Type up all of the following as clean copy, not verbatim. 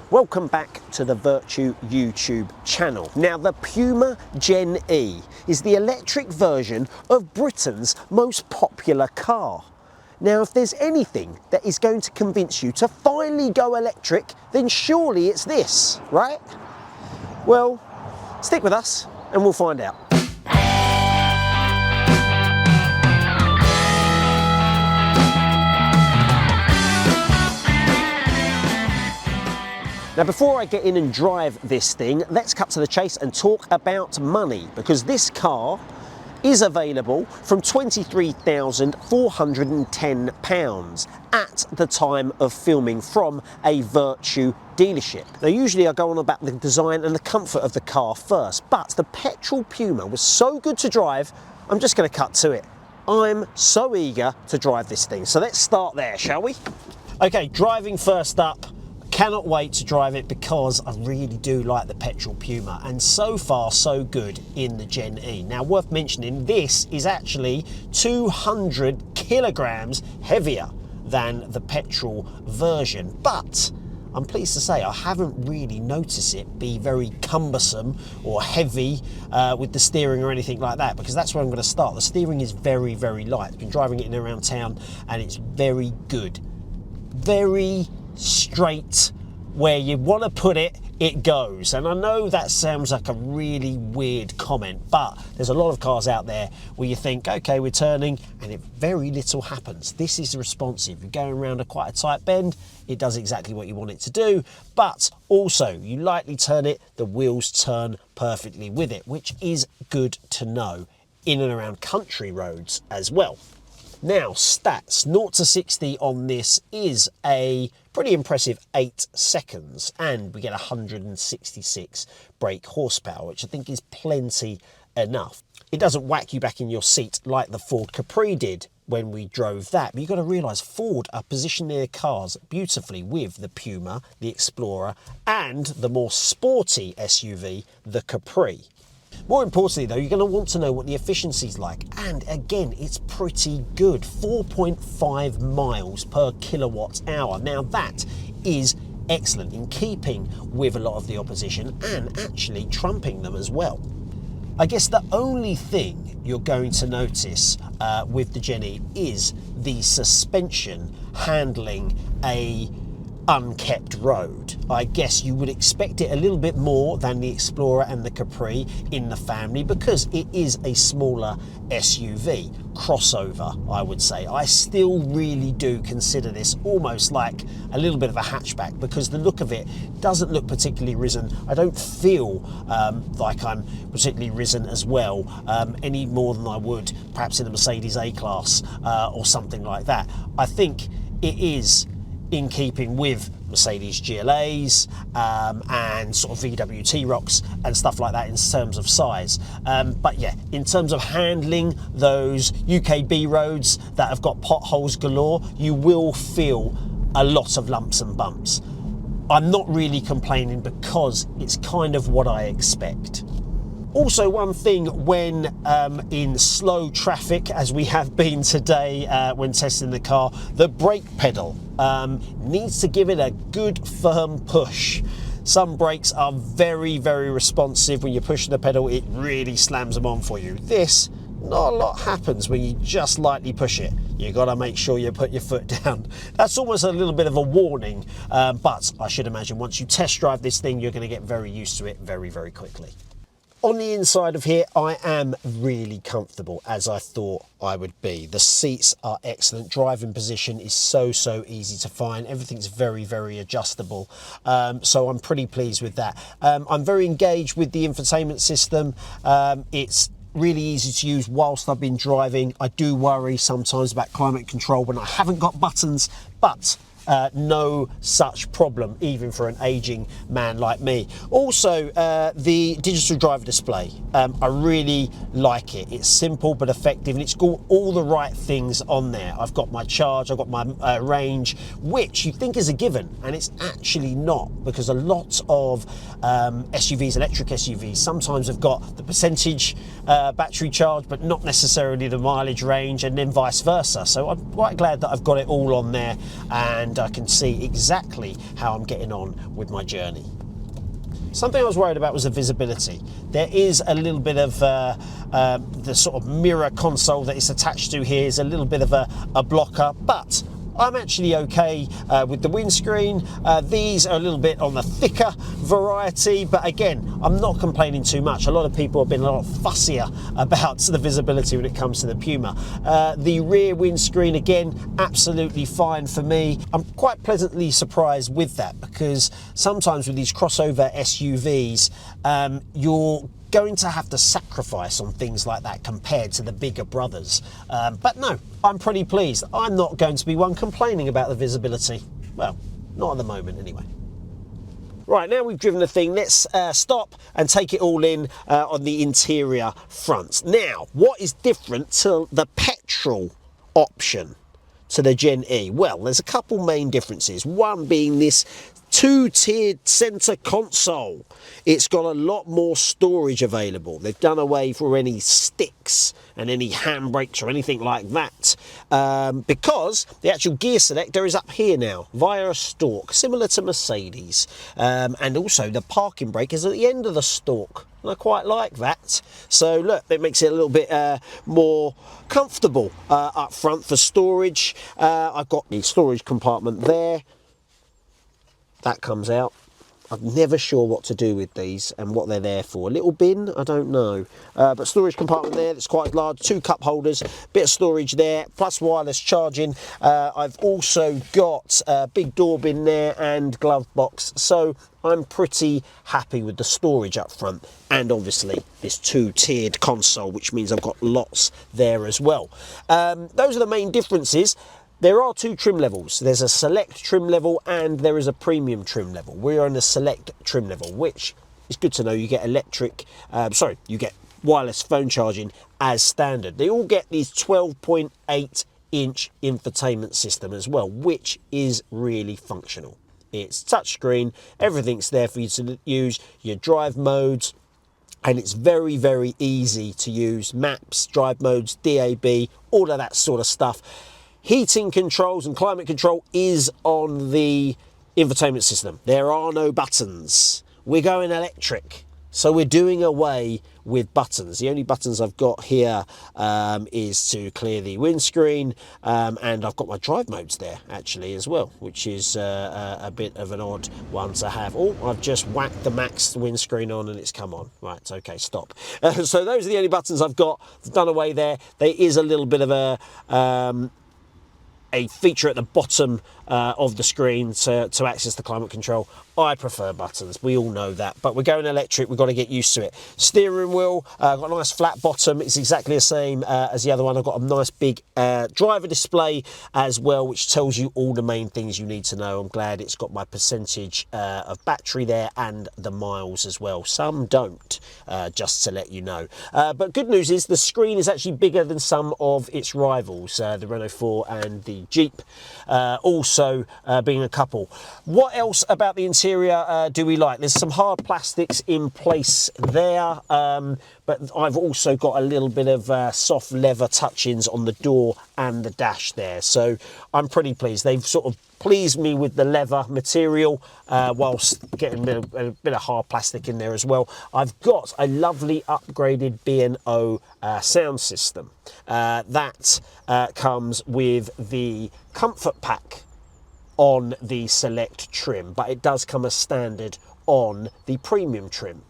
Welcome back to the Vertu YouTube channel. Now, the Puma Gen-E is the electric version of Britain's most popular car. Now, if there's anything that is going to convince you to finally go electric, then surely it's this, right? Well, stick with us and we'll find out. Now, before I get in and drive this thing, let's cut to the chase and talk about money, because this car is available from £23,410 at the time of filming from a Vertu dealership. Now, usually I go on about the design and the comfort of the car first, but the petrol Puma was so good to drive, I'm just going to cut to it. I'm so eager to drive this thing. So let's start there, shall we? Okay, driving first up. Cannot wait to drive it because I really do like the petrol Puma, and so far so good in the Gen-E. Now, worth mentioning, this is actually 200 kilograms heavier than the petrol version, but I'm pleased to say I haven't really noticed it be very cumbersome or heavy with the steering or anything like that, because that's where I'm going to start. The steering is very, very light. I've been driving it in and around town and it's very good. Very straight, where you want to put it, it goes. And I know that sounds like a really weird comment, but there's a lot of cars out there where you think, okay, we're turning, and very little happens. This is responsive. You're going around quite a tight bend, it does exactly what you want it to do, but also you lightly turn it, the wheels turn perfectly with it, which is good to know in and around country roads as well. Now, stats, 0 to 60 on this is a pretty impressive 8 seconds, and we get 166 brake horsepower, which I think is plenty enough. It doesn't whack you back in your seat like the Ford Capri did when we drove that, but you've got to realise Ford are positioning their cars beautifully with the Puma, the Explorer, and the more sporty SUV, the Capri. More importantly though, you're going to want to know what the efficiency's like, and again, it's pretty good. 4.5 miles per kilowatt hour. Now, that is excellent, in keeping with a lot of the opposition and actually trumping them as well. I guess the only thing you're going to notice with the Gen-E is the suspension handling a unkept road. I guess you would expect it a little bit more than the Explorer and the Capri in the family, because it is a smaller SUV crossover, I would say. I still really do consider this almost like a little bit of a hatchback, because the look of it doesn't look particularly risen. I don't feel like I'm particularly risen as well, any more than I would perhaps in a Mercedes A-Class or something like that. I think it is in keeping with Mercedes GLAs and sort of VW T-Rocks and stuff like that in terms of size. But yeah, in terms of handling those UKB roads that have got potholes galore, you will feel a lot of lumps and bumps. I'm not really complaining because it's kind of what I expect. Also, one thing when in slow traffic, as we have been today when testing the car, the brake pedal needs to give it a good firm push. Some brakes are very, very responsive. When you push the pedal, it really slams them on for you. This, not a lot happens when you just lightly push it. You got to make sure you put your foot down. That's almost a little bit of a warning, but I should imagine once you test drive this thing, you're going to get very used to it very, very quickly. On the inside of here, I am really comfortable, as I thought I would be. The seats are excellent. Driving position is so easy to find. Everything's very, very adjustable. So I'm pretty pleased with that. I'm very engaged with the infotainment system. It's really easy to use whilst I've been driving. I do worry sometimes about climate control when I haven't got buttons, but no such problem, even for an aging man like me. Also, the digital driver display, I really like it. It's simple but effective, and it's got all the right things on there. I've got my charge, I've got my range, which you think is a given, and it's actually not, because a lot of SUVs, electric SUVs, sometimes have got the percentage battery charge, but not necessarily the mileage range, and then vice versa. So I'm quite glad that I've got it all on there, and and I can see exactly how I'm getting on with my journey. Something I was worried about was the visibility. There is a little bit of the sort of mirror console that it's attached to here is a little bit of a blocker, but I'm actually okay with the windscreen. These are a little bit on the thicker variety, but again, I'm not complaining too much. A lot of people have been a lot fussier about the visibility when it comes to the Puma. The rear windscreen, again, absolutely fine for me. I'm quite pleasantly surprised with that, because sometimes with these crossover SUVs, you're going to have to sacrifice on things like that compared to the bigger brothers. But no, I'm pretty pleased. I'm not going to be one complaining about the visibility. Well, not at the moment anyway. Right, now we've driven the thing, let's stop and take it all in on the interior front. Now, what is different to the petrol option to the Gen-E? Well, there's a couple main differences. One being this two-tiered centre console. It's got a lot more storage available. They've done away for any sticks and any handbrakes or anything like that, because the actual gear selector is up here now via a stalk, similar to Mercedes, and also the parking brake is at the end of the stalk. And I quite like that. So look, it makes it a little bit more comfortable up front for storage. I've got the storage compartment there. That comes out. I'm never sure what to do with these and what they're there for. A little bin, I don't know. But storage compartment there that's quite large, 2 cup holders, bit of storage there, plus wireless charging. I've also got a big door bin there and glove box. So I'm pretty happy with the storage up front, and obviously this two-tiered console, which means I've got lots there as well. Those are the main differences. There are 2 trim levels. There's a select trim level and there is a premium trim level. We're on the select trim level, which is good to know. You get you get wireless phone charging as standard. They all get these 12.8-inch infotainment system as well, which is really functional. It's touchscreen, everything's there for you to use, your drive modes, and it's very, very easy to use. Maps, drive modes, DAB, all of that sort of stuff. Heating controls and climate control is on the infotainment system. There are no buttons. We're going electric, so we're doing away with buttons. The only buttons I've got here is to clear the windscreen, and I've got my drive modes there actually as well, which is a bit of an odd one to have. Oh, I've just whacked the max windscreen on and it's come on. Right, okay, stop. So those are the only buttons I've got. Done away there. There is a little bit of a feature at the bottom of the screen to access the climate control. I prefer buttons, we all know that, but we're going electric, we've got to get used to it. Steering wheel, got a nice flat bottom, it's exactly the same as the other one. I've got a nice big driver display as well, which tells you all the main things you need to know. I'm glad it's got my percentage of battery there and the miles as well. Some don't, just to let you know. But good news is the screen is actually bigger than some of its rivals, the Renault 4 and the Jeep, also being a couple. What else about the interior do we like? There's some hard plastics in place there, but I've also got a little bit of soft leather touch-ins on the door and the dash there, so I'm pretty pleased. They've sort of pleased me with the leather material, whilst getting a bit of hard plastic in there as well. I've got a lovely upgraded B&O sound system that comes with the comfort pack on the select trim, but it does come as standard on the premium trim.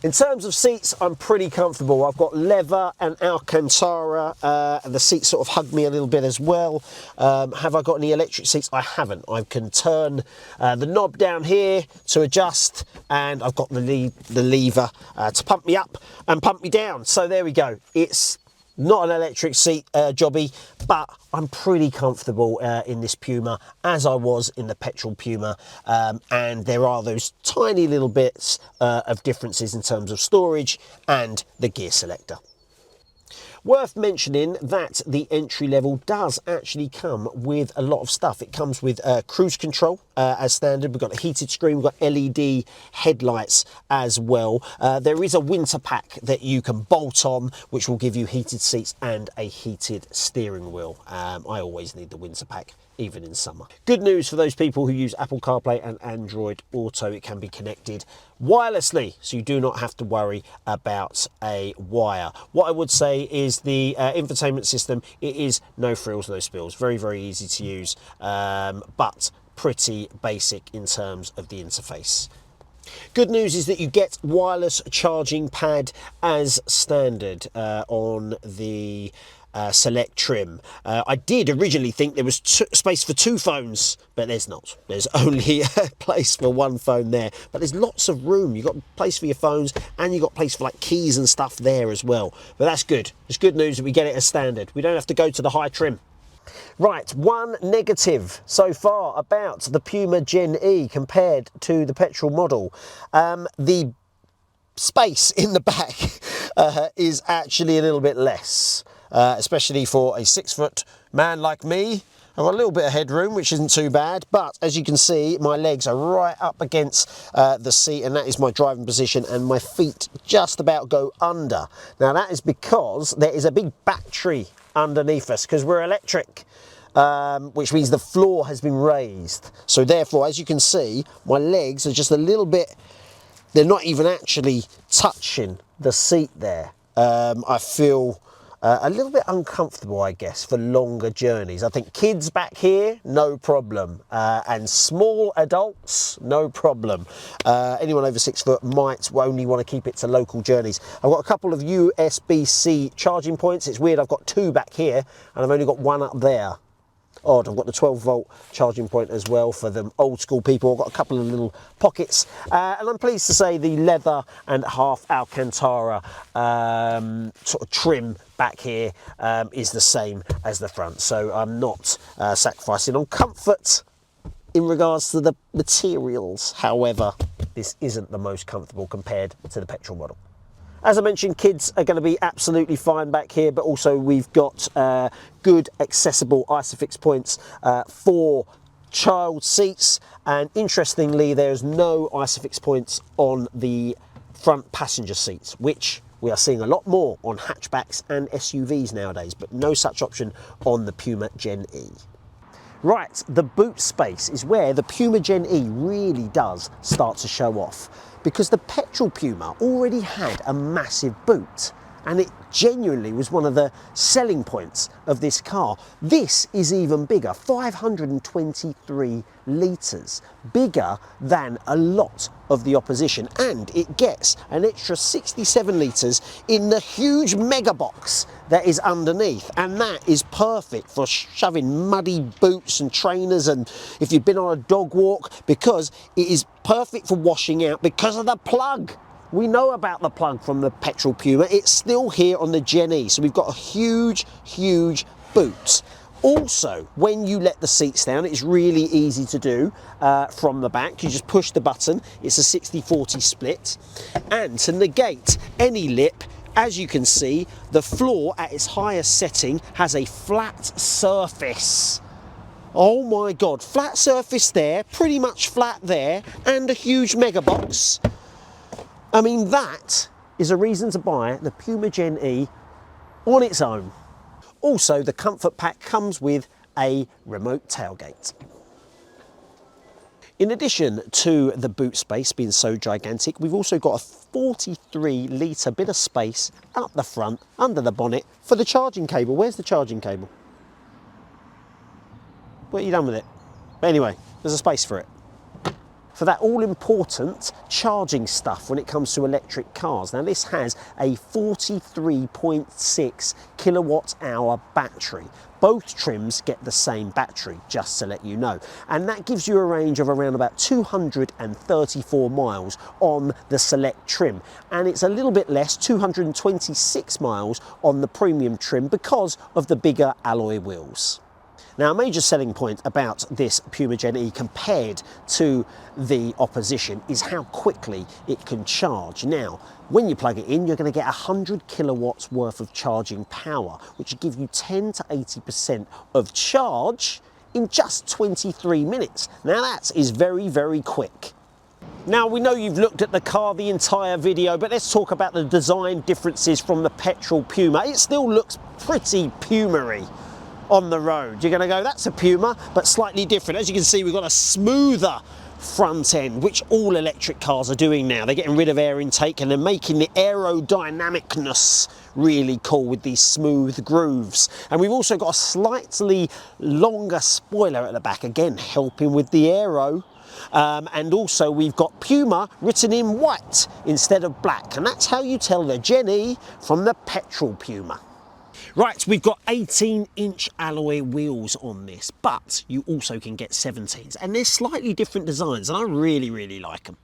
In terms of seats, I'm pretty comfortable. I've got leather and Alcantara, and the seats sort of hug me a little bit as well. Have I got any electric seats? I haven't. I can turn the knob down here to adjust, and I've got the lever to pump me up and pump me down. So there we go. It's not an electric seat jobby, but I'm pretty comfortable in this Puma, as I was in the petrol Puma, and there are those tiny little bits of differences in terms of storage and the gear selector. Worth mentioning that the entry level does actually come with a lot of stuff. It comes with cruise control as standard. We've got a heated screen, we've got LED headlights as well. There is a winter pack that you can bolt on, which will give you heated seats and a heated steering wheel. I always need the winter pack even in summer. Good news for those people who use Apple CarPlay and Android Auto, it can be connected wirelessly, so you do not have to worry about a wire. What I would say is the infotainment system, it is no frills, no spills. Very, very easy to use, but pretty basic in terms of the interface. Good news is that you get wireless charging pad as standard on the Select trim. I did originally think there was space for 2 phones, but there's not. There's only a place for 1 phone there, but there's lots of room. You've got place for your phones, and you've got place for like keys and stuff there as well. But that's good. It's good news that we get it as standard. We don't have to go to the high trim. Right, one negative so far about the Puma Gen-E compared to the petrol model. The space in the back is actually a little bit less. Especially for a 6-foot man like me. I've got a little bit of headroom, which isn't too bad, but as you can see, my legs are right up against the seat, and that is my driving position, and my feet just about go under. Now that is because there is a big battery underneath us, because we're electric, which means the floor has been raised. So therefore, as you can see, my legs are just a little bit, they're not even actually touching the seat there. I feel a little bit uncomfortable, I guess, for longer journeys. I think kids back here, no problem. And small adults, no problem. Anyone over 6 foot might only want to keep it to local journeys. I've got a couple of USB-C charging points. It's weird, I've got 2 back here, and I've only got 1 up there. Odd, I've got the 12-volt charging point as well for the old school people. I've got a couple of little pockets. And I'm pleased to say the leather and half Alcantara sort of trim back here is the same as the front. So I'm not sacrificing on comfort in regards to the materials. However, this isn't the most comfortable compared to the petrol model. As I mentioned, kids are going to be absolutely fine back here, but also we've got good accessible isofix points for child seats. And interestingly, there's no isofix points on the front passenger seats, which we are seeing a lot more on hatchbacks and SUVs nowadays, but no such option on the Puma Gen-E. Right, the boot space is where the Puma Gen-E really does start to show off, because the petrol Puma already had a massive boot, and it genuinely was one of the selling points of this car. This is even bigger, 523 litres, bigger than a lot of the opposition, and it gets an extra 67 litres in the huge mega box that is underneath, and that is perfect for shoving muddy boots and trainers, and if you've been on a dog walk, because it is perfect for washing out because of the plug. We know about the plug from the petrol Puma. It's still here on the Gen-E, so we've got a huge, huge boot. Also, when you let the seats down, it's really easy to do from the back. You just push the button. It's a 60-40 split. And to negate any lip, as you can see, the floor at its highest setting has a flat surface. Oh my God, flat surface there, pretty much flat there, and a huge mega box. I mean, that is a reason to buy the Puma Gen-E on its own. Also, the comfort pack comes with a remote tailgate. In addition to the boot space being so gigantic, we've also got a 43 litre bit of space up the front, under the bonnet, for the charging cable. Where's the charging cable? What have you done with it? But anyway, there's a space for it. For that all-important charging stuff when it comes to electric cars. Now this has a 43.6 kilowatt hour battery. Both trims get the same battery, just to let you know. And that gives you a range of around about 234 miles on the Select trim. And it's a little bit less, 226 miles on the premium trim because of the bigger alloy wheels. Now, a major selling point about this Puma Gen-E compared to the opposition is how quickly it can charge. Now, when you plug it in, you're going to get 100 kilowatts worth of charging power, which will give you 10 to 80% of charge in just 23 minutes. Now, that is very, very quick. Now, we know you've looked at the car the entire video, but let's talk about the design differences from the petrol Puma. It still looks pretty Puma-y. on the road. You're going to go, that's a Puma, but slightly different. As you can see, we've got a smoother front end, which all electric cars are doing now. They're getting rid of air intake and they're making the aerodynamicness really cool with these smooth grooves. And we've also got a slightly longer spoiler at the back, again helping with the aero. And also we've got Puma written in white instead of black, and that's how you tell the Gen-E from the petrol Puma. Right, we've got 18-inch alloy wheels on this, but you also can get 17s, and they're slightly different designs, and I really like them.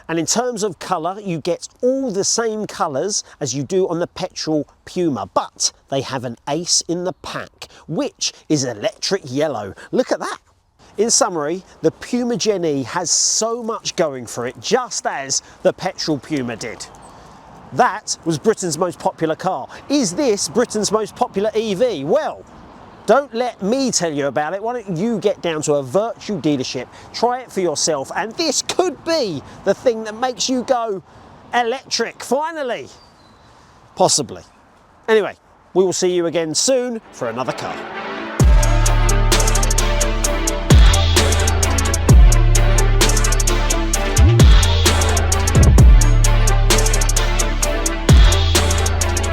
And in terms of colour, you get all the same colours as you do on the petrol Puma, but they have an ace in the pack, which is electric yellow. Look at that. In summary, the Puma Gen-E has so much going for it, just as the petrol Puma did. That was Britain's most popular car. Is this Britain's most popular EV? Well, don't let me tell you about it. Why don't you get down to a Vertu dealership, try it for yourself, and this could be the thing that makes you go electric, finally. Possibly. Anyway, we will see you again soon for another car.